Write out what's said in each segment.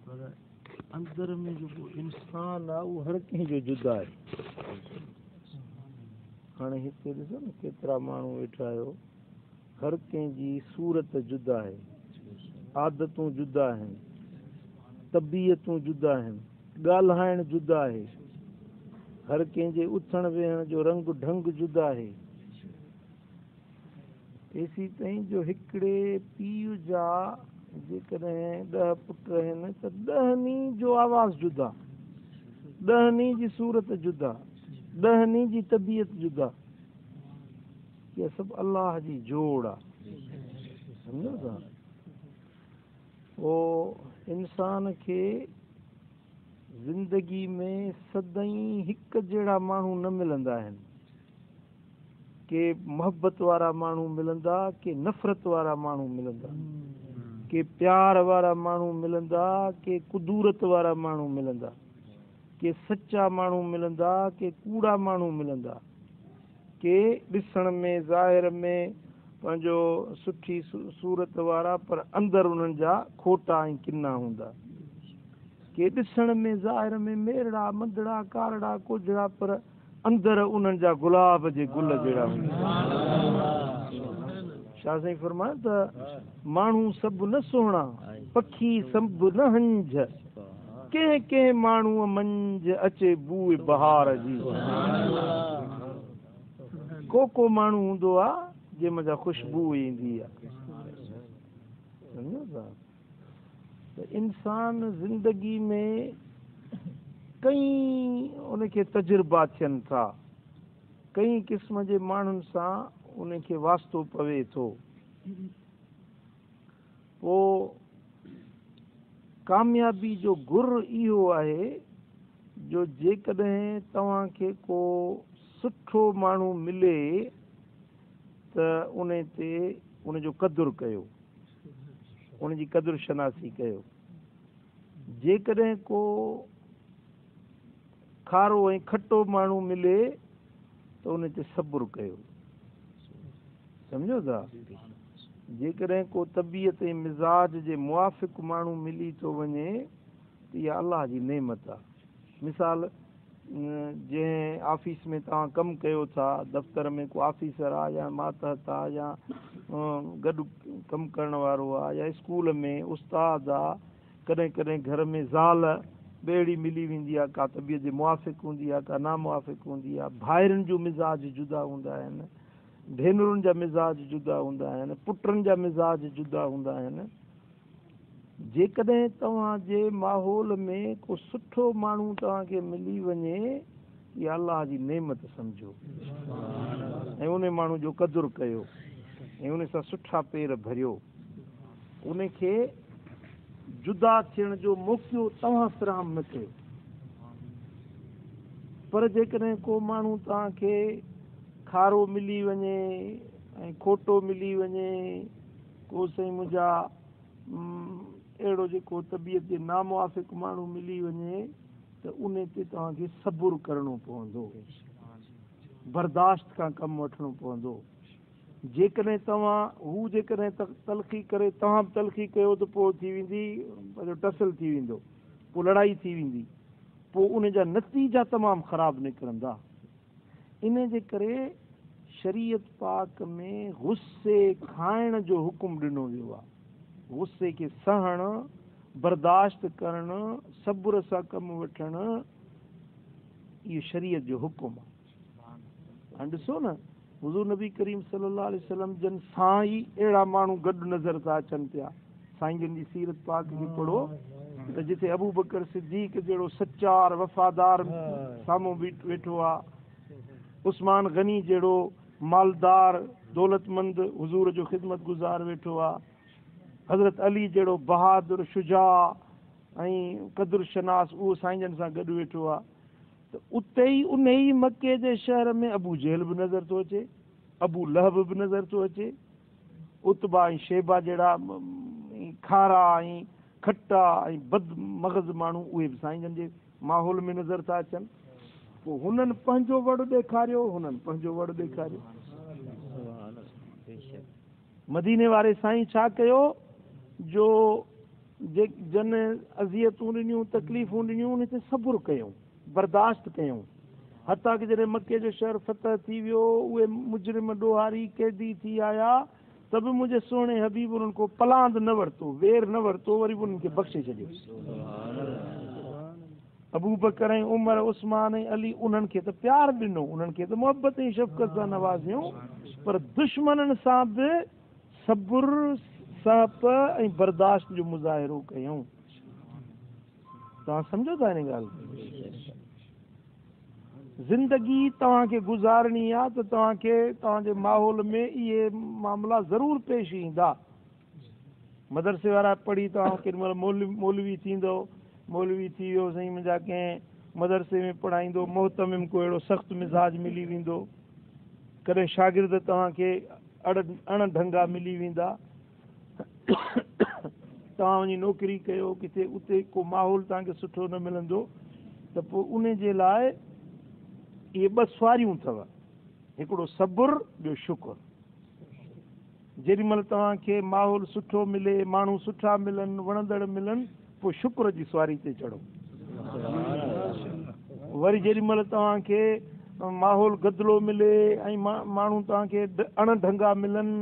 पर अंदर में जो इंसान आहे उहो हर कंहिं जो जुदा आहे। हाणे हिते ॾिसो न केतिरा माण्हू वेठा आहियो, हर कंहिंजी सूरत जुदा आहे, आदतूं जुदा आहिनि, तबियतूं जुदा आहिनि, ॻाल्हाइण जुदा आहे, हर कंहिंजे उथण वेहण जो रंग ढंग जुदा आहे। एसी ताईं जो हिकिड़े पीउ जा जेकॾहिं 10 पुट आहिनि त 10 जो आवाज़ जुदा, 10 जी सूरत जुदा, 10 जी तबियत जुदा। इहा सभु अलाह जी जोड़ आहे, सम्झो था। पोइ इंसान खे ज़िंदगी में सदाईं हिकु जहिड़ा माण्हू न मिलंदा आहिनि। के मोहबत वारा माण्हू मिलंदा, के नफ़रत वारा माण्हू मिलंदा, के प्यार वारा माण्हू मिलंदा, के कुदूरत वारा माण्हू मिलंदा, के सच्चा माण्हू मिलंदा, के कूड़ा माण्हू मिलंदा, के ॾिसण में ज़ाहिर में पंहिंजो सुठी सूरत वारा पर अंदरि उन्हनि जा खोटा ऐं किना हूंदा, के ॾिसण में ज़ाहिर में मेरड़ा मंदड़ा कारड़ा कोजड़ा पर अंदरि उन्हनि जा गुलाब जे गुल जहिड़ा हूंदा। शाह साईं फरमाए त माण्हू सभु न सुहिणा, पखी सभु न हंज, कंहिं कंहिं माण्हूअ मंझ अचे बूए बहार जी। को माण्हू हूंदो आहे जंहिं महिल ख़ुशबू ईंदी आहे, सम्झो था। त इंसान ज़िंदगी में कई उनखे तजुर्बा थियनि था, कई क़िस्म जे माण्हुनि सां उनखे वास्तो पवे थो। पोइ कामयाबी जो गुर इहो आहे जो जेकॾहिं तव्हांखे को सुठो माण्हू मिले त उन ते उनजो क़दुरु कयो, उनजी क़दुरु शनासी कयो। जेकॾहिं को खारो ऐं खटो माण्हू मिले त उन ते सब्र कयो, सम्झो था। जेकॾहिं को तबियत ऐं मिज़ाज जे मुआफ़िक़ माण्हू मिली थो वञे त इहा अलाह जी नेमत आहे। मिसाल, जंहिं ऑफिस में तव्हां कमु कयो था, दफ़्तर में को ऑफिसर आहे या मातहत आहे या गॾु कमु करण वारो आहे या स्कूल में उस्ताद आहे, कॾहिं कॾहिं घर में ज़ाल ॿेड़ी मिली वेंदी आहे, का तबियत जे मुआफ़िक़ हूंदी आहे, का नामुआफ़िक़ हूंदी आहे, भाइरनि जो मिज़ाज जुदा हूंदा आहिनि, भेनरुनि जा मिज़ाज जुदा हूंदा आहिनि, पुटनि जा मिज़ाज जुदा हूंदा आहिनि। जेकॾहिं तव्हांजे माहौल में को सुठो माण्हू तव्हांखे मिली वञे, इहा अलाह जी नेमत सम्झो ऐं उन माण्हू जो क़दुरु कयो ऐं उन सां सुठा पेर भरियो। उनखे जुदा थियण जो मौक़ो तव्हां फ़राहम न कयो। पर जेकॾहिं को माण्हू तव्हांखे खारो मिली वञे ऐं खोटो मिली वञे, को साईं मुंहिंजा अहिड़ो जेको तबियत जे नामुआफ़िक़ माण्हू मिली वञे त उन ते तव्हांखे सब्र करिणो पवंदो, बर्दाश्त खां कमु वठिणो पवंदो। जेकॾहिं जेकॾहिं तलख़ी करे तव्हां बि तलख़ी कयो त पोइ थी वेंदी टसल थी वेंदो, पोइ लड़ाई थी वेंदी, पोइ उन जा नतीजा तमामु ख़राबु निकिरंदा। इन जे करे शरीयत पाक में गुस्से खाइण जो हुकुम ॾिनो वियो आहे। गुस्से खे सहणु, बर्दाश्त करणु, सब्र सां कमु वठणु, इहो शरीयत जो हुकुम आहे। हाणे ॾिसो न, हुज़ूर नबी करीम सल्लल्लाहु अलैहि वसल्लम जन सां ई अहिड़ा माण्हू गॾु नज़र था अचनि पिया। साईं जन जी सीरत पाक खे पढ़ो त जिते अबू बकर सिद्दीक़ जहिड़ो सचार वफ़ादार साम्हूं वेठो आहे, उस्मान गनी जहिड़ो मालदार दौलतमंद हुज़ूर जो ख़िदमत गुज़ार वेठो आहे, हज़रत अली जहिड़ो बहादुर शुजा ऐं क़दुर शनास उहो साईं जन सां गॾु वेठो आहे। त उते ई उन ई मके जे शहर में अबू जहल बि नज़र थो अचे, अबू लहब बि नज़र थो अचे, उतबा ऐं शेबा जहिड़ा खारा ऐं खटा ऐं बद मग़ज़ माण्हू उहे बि साईं जन जे माहौल में नज़र था अचनि। पोइ हुननि पंहिंजो वड़ ॾेखारियो, हुननि पंहिंजो वड़ ॾेखारियो। मदीने वारे साईं छा कयो, जो जन अज़ियतूं ॾिनियूं तकलीफ़ूं ॾिनियूं उन ते सब्र कयूं बर्दाश्त कयूं हता कि जॾहिं मके जो शहर फतह थी वियो उहे मुजरिम ॾोहारी कैदी थी आया त बि मुंहिंजे सुहिणे हबीब उन्हनि को पलांद न वरितो वेर न वरितो वरी बि उन्हनि खे बख़्शे छॾियो अबू बकर ऐं उमर उस्मान ऐं अली उन्हनि खे त प्यार ॾिनो उन्हनि खे त मुहबत ऐं शफ़क़त सां नवाज़ियूं पर दुश्मननि सां बि सब्र सहप ऐं बर्दाश्त जो मुज़ाहिरो कयूं तव्हां सम्झो था हिन ॻाल्हि ज़िंदगी तव्हांखे गुज़ारणी आहे त तव्हांखे तव्हांजे माहौल में इहे मामला ज़रूरु पेश ईंदा मदरसे वारा पढ़ी तव्हां केॾी महिल मौलवी थींदो मौलवी थी वियो साईं मुंहिंजा कंहिं मदरसे में पढ़ाईंदो मोहतमिम को अहिड़ो सख़्तु मिज़ाज मिली वेंदो कॾहिं शागिर्द तव्हांखे अण ढंगा मिली वेंदा तव्हां वञी नौकिरी कयो किथे उते को माहौल तव्हांखे सुठो न मिलंदो त पोइ उन जे लाइ इहे ॿ सुवारियूं अथव हिकिड़ो सब्र ॿियो शुक्र जेॾी महिल तव्हांखे माहौल सुठो मिले माण्हू सुठा मिलनि वणंदड़ मिलनि पोइ शुक्र जी सुवारी ते चढ़ो वरी जेॾी महिल तव्हांखे माहौल गदिलो मिले ऐं माण्हू तव्हांखे अण ढंगा मिलनि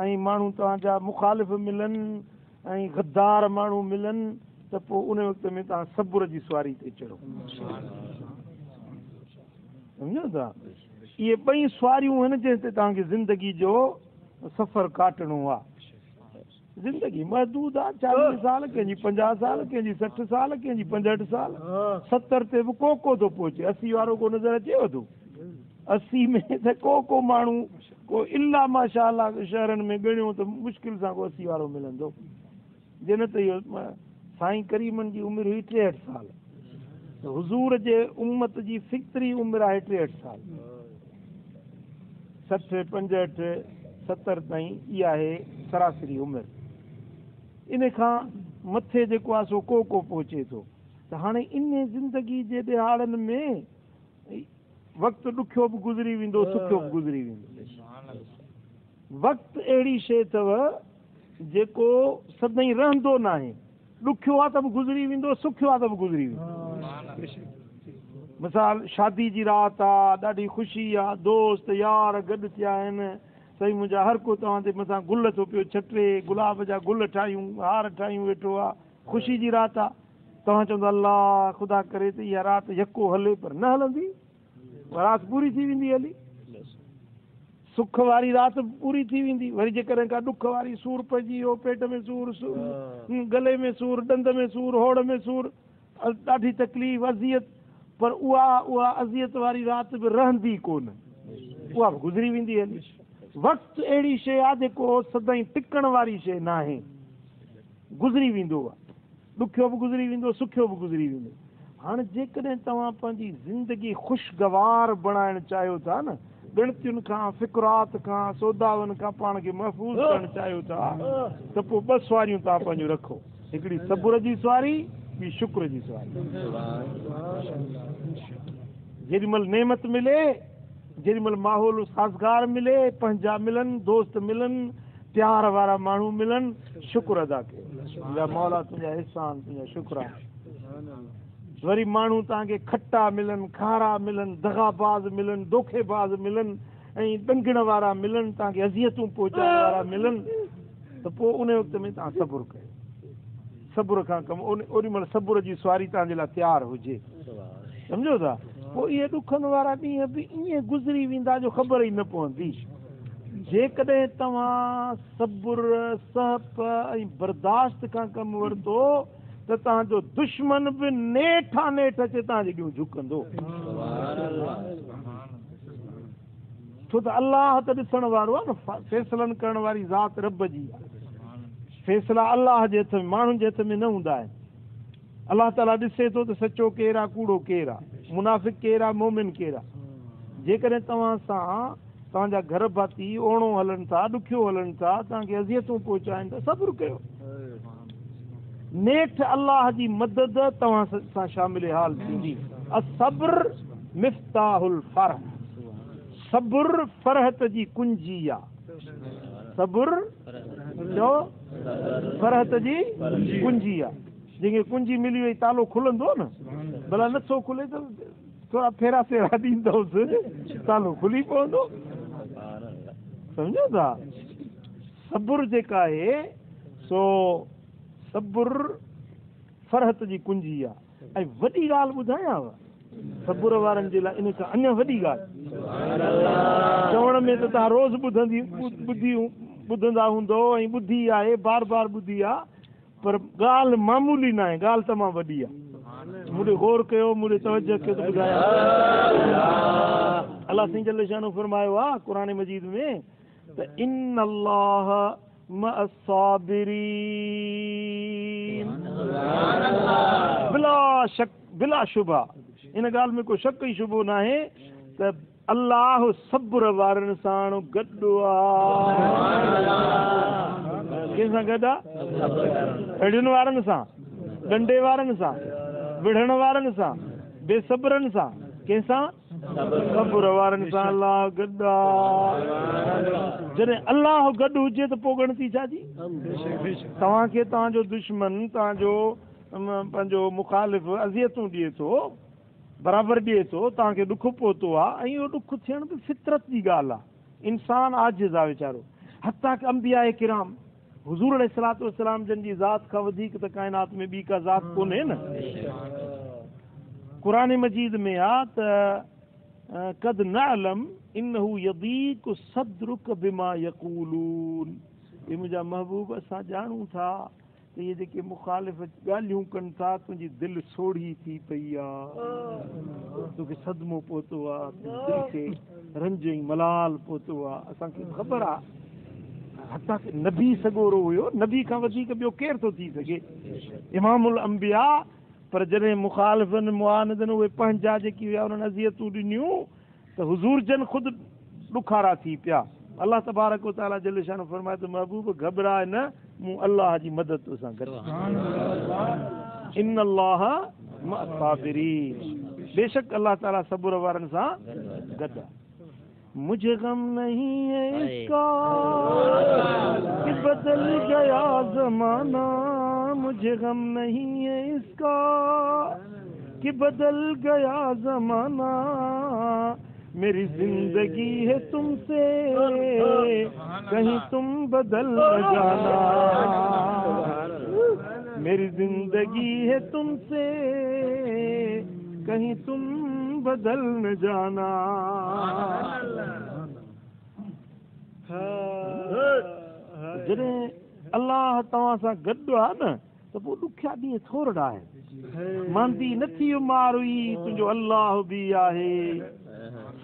ऐं माण्हू तव्हांजा मुखालिफ़ मिलनि ऐं गद्दार माण्हू मिलनि त पोइ उन वक़्त में तव्हां सब्र जी सुवारी ते चढ़ो सम्झो था इहे ॿई सुवारियूं आहिनि जंहिं ते तव्हांखे ज़िंदगी जो सफ़र काटणो आहे ज़िंदगी महदूद आहे 40 साल कंहिंजी 50 साल कंहिंजी 60 साल कंहिंजी 65 साल 70 ते बि को थो पहुचे 80 वारो को नज़र अचेव थो 80 में त को माण्हू को इलाह माशा अल्लाह शहरनि में ॻणियो त मुश्किल सां को 80 वारो मिलंदो जिन ते इहो साईं करीमनि जी उमिरि हुई 63 साल हुज़ूर जे उम्मत जी फिक्री उमिरि आहे 63 साल 60 65 70 ताईं इहा आहे सरासरी उमिरि इन खां मथे जेको आहे सो को पहुचे थो त हाणे इन ज़िंदगी जे ॾिहाड़नि में वक़्तु ॾुखियो बि गुज़री वेंदो सुठो बि गुज़री वेंदो वक़्तु अहिड़ी शइ अथव जेको सदाईं रहंदो न आहे ॾुखियो आहे त बि गुज़री वेंदो सुखियो आहे त बि गुज़री वेंदो मिसाल शादी जी राति आहे ॾाढी ख़ुशी आहे दोस्त यार गॾु थिया आहिनि साईं मुंहिंजा हर को तव्हां ते मथां गुल थो पियो छटे गुलाब जा गुल ठाहियूं हार ठाहियूं वेठो आहे ख़ुशी जी राति आहे तव्हां चवंदा अल्लाह ख़ुदा करे त इहा राति यको हले पर न हलंदी राति पूरी थी वेंदी हली सुख वारी राति पूरी थी वेंदी वरी जेकॾहिं का ॾुख वारी सूर पइजी वियो पेट में सूर गले में सूर ॾंद में सूर होड़ में सूर ॾाढी तकलीफ़ अज़ियत पर उहा अज़ियत वारी राति बि रहंदी कोन उहा बि गुज़री वेंदी हली वक़्तु अहिड़ी शइ आहे जेको सदाईं टिकण वारी शइ न आहे गुज़री वेंदो आहे ॾुखियो बि गुज़री वेंदो सुखियो बि गुज़री वेंदो हाणे जेकॾहिं तव्हां पंहिंजी ज़िंदगी ख़ुशगवार बणाइणु चाहियो था न ॻणतियुनि खां फ़िक्रात खां सौदावनि खां पाण खे महफ़ूज़ करणु चाहियो था त पोइ 2 सुवारियूं तव्हां पंहिंजूं रखो हिकिड़ी सब्र जी सुवारी ॿी शुक्र जी सुवारी जेॾी महिल नेमत मिले जेॾी महिल माहौल साज़गार मिले पंहिंजा मिलनि दोस्त मिलनि प्यार वारा माण्हू मिलनि शुक्र अदा कयो या मौला तुंहिंजा एहसान तुंहिंजा शुक्राना वरी माण्हू तव्हांखे खटा मिलनि खारा मिलनि दगाबाज़ मिलनि धोखेबाज़ मिलनि ऐं ॾंगण वारा मिलनि तव्हांखे अज़ियतूं पहुचाइण वारा मिलनि त पोइ उन वक़्त में तव्हां सब्र कयो सब्र खां कमु ओॾी महिल सब्र जी सुवारी तव्हांजे लाइ तयारु हुजे सम्झो था पोइ इहे ॾुखनि वारा ॾींहं बि ईअं गुज़री वेंदा जो ख़बर ई न पवंदी जेकॾहिं तव्हां सब्र सहप ऐं बर्दाश्त खां कमु वरितो त तव्हांजो दुश्मन बि नेठा नेठ अचे तव्हांजे ॾियूं झुकंदो छो त अलाह त ॾिसण वारो आहे न फ़ैसिलनि करण वारी ज़ात रब जी आहे फ़ैसिला अलाह जे हथ में माण्हुनि जे हथ में न हूंदा आहिनि अलाह ताला ॾिसे थो त सचो केरु आहे कूड़ो केरु आहे मुनाफ़िक़ केरु आहे मोमिन केरु आहे जेकॾहिं तव्हां सां तव्हांजा घर भाती ओणो हलनि था ॾुखियो हलनि था तव्हांखे अज़ियतूं पहुचाइनि था सब्र कयो नेठ अलाह जी मदद तव्हां सां शामिल हाल थींदी असब्र मिफ्ताहुल फरह सब्र फ़रहत जी कुंजी आहे सब्र जो फरहत जी कुंजी आहे, जंहिंखे कुंजी मिली वई तालो खुलंदो न, भला नथो खुले त थोरा फेरा फेरा ॾींदोसि, तालो खुली पवंदो। सम्झो था, सब्र जेका आहे सो सब्र फरहत जी कुंजी आहे। ऐं वॾी ॻाल्हि ॿुधायांव सब्र वारनि जे लाइ, इन खां अञा वॾी ॻाल्हि चवण में त तव्हां रोज़ ॿुधंदा हूंदो ऐं ॿुधी आहे, बार बार ॿुधी आहे, पर ॻाल्हि मामूली न आहे, ॻाल्हि तमामु वॾी आहे। मुझे गौर कयो, मुझे तवज्जो कयो त ॿुधायां। अल्लाह सिंह जल शानो फरमायो आहे क़ुरान मजीद में त इन अल्लाह मअ साबिरीन, बिला शक बिला शुबा, इन ॻाल्हि में को शक ई शुबो न आहे त अल्लाह सब्र वारनि साण गॾु आहे। कंहिंसां गॾु आहे? अहिड़ियुनि वारनि सां, डंडे वारनि सां, विढ़ण वारनि सां, बेसब्रनि सां, कंहिंसां? सब्र वारनि सां अल्लाह गॾु आहे। जॾहिं अल्लाह गॾु हुजे त पोइ ॻणती छाजी? तव्हांखे तव्हांजो दुश्मन, तव्हांजो पंहिंजो मुखालिफ़ अज़ियतूं ॾिए थो, बराबरि ॾिए थो, तव्हांखे ॾुख पहुतो आहे, ऐं इहो ॾुख थियण बि फितरत जी ॻाल्हि आहे। इंसानु आजिज़ आहे वीचारो। हता की अंबिया किराम हुज़ूर अलैहिस्सलातु वस्सलाम जन जी ज़ात खां वधीक त काइनात में ॿी का ज़ात कोन्हे न। क़ुरान मजीद में आहे त कद नअलम इन्नहु यदीकु सद्रुक बिमा यक़ूलून, हे मुंहिंजा महबूब असां ॼाणूं था त इहे जेके मुखालिफ़ ॻाल्हियूं कनि था, तुंहिंजी दिलि सोढ़ी थी पई आहे, तोखे सदमो पहुतो आहे, दिलि खे रंज ऐं मलाल पहुतो आहे। असांखे ख़बर आहे हता की नबी सॻोरो हुयो, नबी खां वधीक ॿियो केरु थो थी सघे, इमामुल अंबिया, पर जॾहिं मुखालिफ़नि मुआनिदनि उहे पंहिंजा जेकी हुआ उन्हनि अज़ियतूं ॾिनियूं त हुज़ूर जन ख़ुदि ॾुखारा थी पिया। अल्लाह तबारक व तआला जल शानो फरमाए त महबूब घबराए न, मूं अल्लाह जी मदद तोसां गॾु। इन अल्लाह मअ साबिरीन, बेशक अल्लाह ताला सब्र वारनि सां गॾु आहे। मुझे गम नहीं है इसका कि बदल गया ज़माना, मुझे गम नहीं है इसका कि बदल गया ज़माना, मेरी जिंदगी है तुमसे कहीं तुम बदल न जाना, मेरी जिंदगी है तुमसे कहीं तुम बदल न जाना। जॾहिं अल्लाह तव्हां सां गॾु आहे न त पोइ ॾुखिया ॾींहं थोरा आहिनि, मांदी नथी मार हुई, तुंहिंजो अल्लाह बि आहे।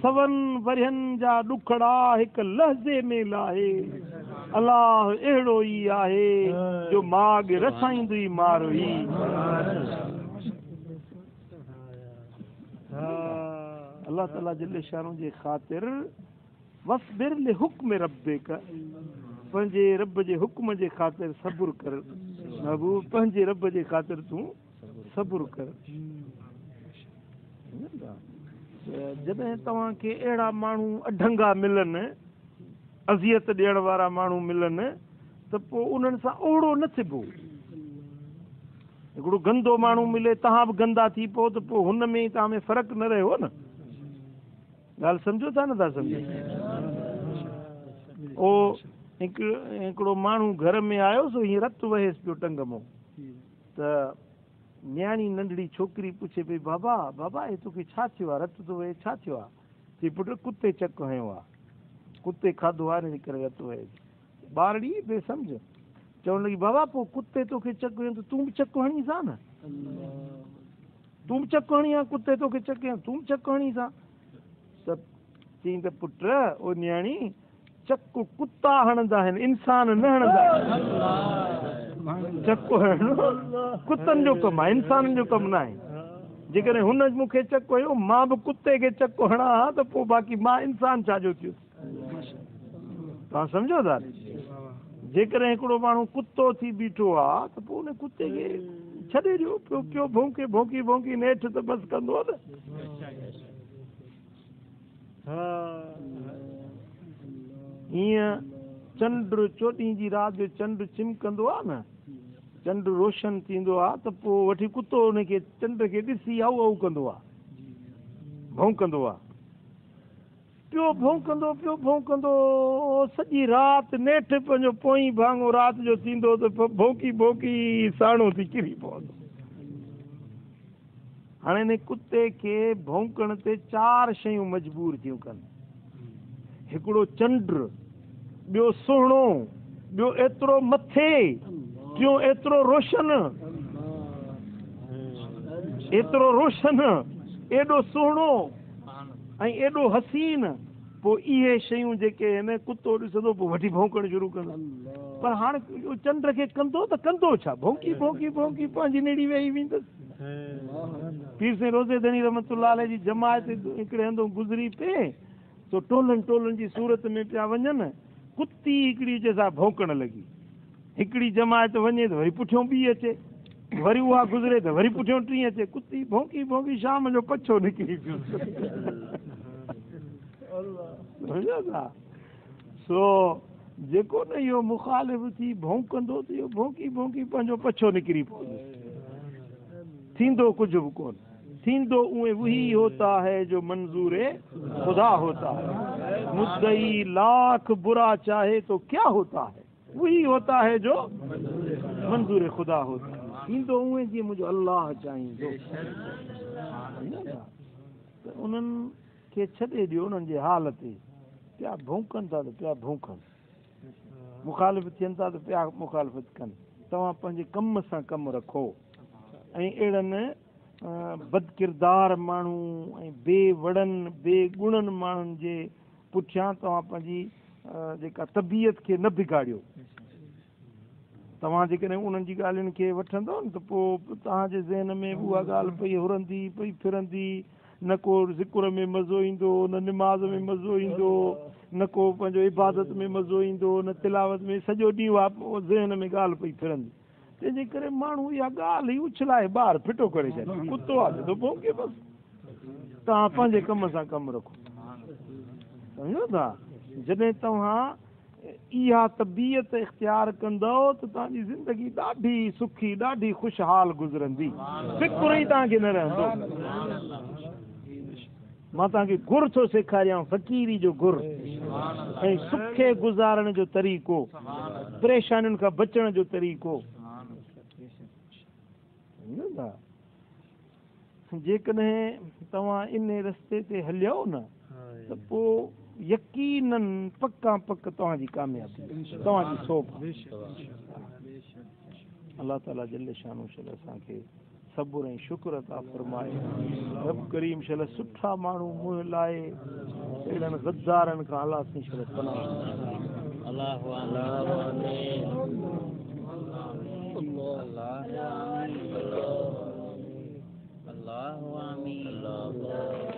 सवनि वरियनि जा ॾुखड़ा हिकु लहज़े में लाहे, अल्लाह अहिड़ो ई आहे जो माॻ रसाईंदी मार हुई। अल्लाह ताला जल शानो जे ख़ातिर वस्बिर लिहुक्म रब्बिक, पंहिंजे रब जे हुक्म जे ख़ातिर सब्र कर महबूब, पंहिंजे रब जे ख़ातिर तूं सब्र कर। जॾहिं तव्हांखे अहिड़ा माण्हू अढंगा मिलनि, अज़ियत ॾियण वारा माण्हू मिलनि, त पोइ उन्हनि सां ओड़ो न थिबो। हिकिड़ो गंदो माण्हू मिले, तव्हां बि गंदा थी पोइ त पोइ हुन में तव्हां में फ़र्क़ु न रहियो न। ॻाल्हि सम्झो था नथा सम्झो? ओ हिकिड़ो माण्हू घर में आयो सो हीअं रतु वहेसि पियो टंग मां, त न्याणी नंढड़ी छोकिरी पुछे पई, बाबा बाबा हे तोखे छा थियो आहे, रतु थो वहे, छा थियो आहे? चई पुटु कुते चक हयो आहे, कुते खाधो आहे हिन करे रतु वहे। ॿारड़ी बेसम्झ चवण लॻी, बाबा पोइ कुते तोखे चक हयो त तूं बि चक हणी सा न, तूं बि चक हणी आहे, कुते तोखे चक हयो तूं बि चक हणी सा। त चई त पुट ओ न्याणी, चक कुता हणंदा आहिनि, इंसान न हणंदा आहिनि। चक हणणो कुतनि जो कमु आहे, इंसाननि जो कमु न आहे। जेकॾहिं हुन मूंखे चक हयो, मां बि कुते खे चक हणा हा त पोइ बाक़ी मां इंसान छाजो थियो? तव्हां सम्झो था? जेकॾहिं हिकिड़ो माण्हू कुतो थी बीठो आहे त पोइ उन कुते खे छॾे ॾियो, पियो भौंके भौंकी भौंकी नेठि त बसि कंदो न। हीअं चंड चोॾहीं जी राति जो चंड चिमकंदो आहे न, चंड रोशन थींदो आहे त पोइ वठी कुतो उनखे चंड खे ॾिसी आऊ कंदो आहे, भौंकंदो आहे, पियो भौंकंदो सॼी राति नेठि पंहिंजो पोई भाङो राति जो थींदो त भौंकी भौंकी साणो थी किरी पवंदो। हाणे हिन कुते खे भौंकण ते 4 शयूं मजबूर थियूं कनि। हिकिड़ो चंड, ॿियो सुहिणो, ॿियो एतिरो मथे, टियों एतिरो रोशन, एॾो सुहिणो ऐं एॾो हसीन। पोइ इहे शयूं जेके आहिनि कुतो ॾिसंदो पोइ वठी भौंकण शुरू कंदो। पर हाणे चंड खे कंदो त कंदो छा, भौंकी भौंकी भौंकी पंहिंजी नेड़ी वेही वेंदसि। पीर साईं रोज़ेदनी रहमतुल्लाह अलैह जी जमायत हिकिड़े हंधो गुज़री पे तो टोलनि जी सूरत में पिया वञनि, कुती हिकिड़ी जैसा भौंकण लॻी। हिकिड़ी जमायत वञे त वरी पुठियों ॿी अचे, वरी उहा गुज़रे त वरी पुठियों टीं अचे, कुती भौंकी भौंकी शाम जो पछो निकिरी पियो। सो जेको न इहो मुखालिफ़ थी भौंकंदो त इहो भौंकी भौंकी पंहिंजो पछो निकिरी पवंदो। थींदो कुझु बि कोन, थींदो उहे वही होता है जो मंजूर खुदा होता है। मुद्दई लाख बुरा चाहे तो क्या होता है, वही होता है जो मंजूर खुदा होता है। थींदो उहे जीअं मुंहिंजो अल्लाह चाहींदो। त उन्हनि खे छॾे ॾियो, उन्हनि जे हाल ते पिया भौंकनि था त पिया भौंकनि, मुखालिफ़ थियनि था त पिया मुखालिफ़त कनि। तव्हां पंहिंजे कम सां कमु रखो ऐं अहिड़नि बदकिरदार माण्हू ऐं बेवड़नि बेगुणनि माण्हुनि जे पुठियां तव्हां पंहिंजी जेका तबियत खे न बिगाड़ियो। तव्हां जेकॾहिं उन्हनि जी ॻाल्हियुनि खे वठंदव न त पोइ तव्हांजे ज़हन में उहा ॻाल्हि पई हुरंदी पई फिरंदी, न को ज़िक्र में मज़ो ईंदो, न निमाज़ में मज़ो ईंदो, न को पंहिंजो इबादत में मज़ो ईंदो, न तिलावत में, सॼो ॾींहुं आहे ज़हन में ॻाल्हि पई फिरंदी। तंहिंजे करे माण्हू इहा ॻाल्हि ई उछलाए ॿाहिरि फिटो करे छॾे, कुतो आहे त भौंके बसि। तव्हां पंहिंजे कम सां कमु रखो, सम्झो था। जॾहिं तव्हां इहा तबियत इख़्तियार कंदव त तव्हांजी ज़िंदगी ॾाढी सुखी, ॾाढी ख़ुशहाल गुज़रंदी, फिक्र ई तव्हांखे न रहंदो। मां तव्हांखे गुर थो सेखारियां, फ़क़ीरी जो गुर ऐं सुखे गुज़ारण जो तरीक़ो, परेशानियुनि खां बचण जो तरीक़ो। जेकॾहिं तव्हां इन रस्ते ते हलियो न त पोइ यकीनन पक्का पक तव्हांजी कामयाबी, तव्हांजी सोभ। अलाह ताला जल्ल शानो शल असांखे सब्र ऐं शुक्र अता फरमाए। रब करीम शल सुठा माण्हू मुंहुं लाए अहिड़नि गद्दारनि खां अलाह साईं शल पनाह। अल्लाह आमीन।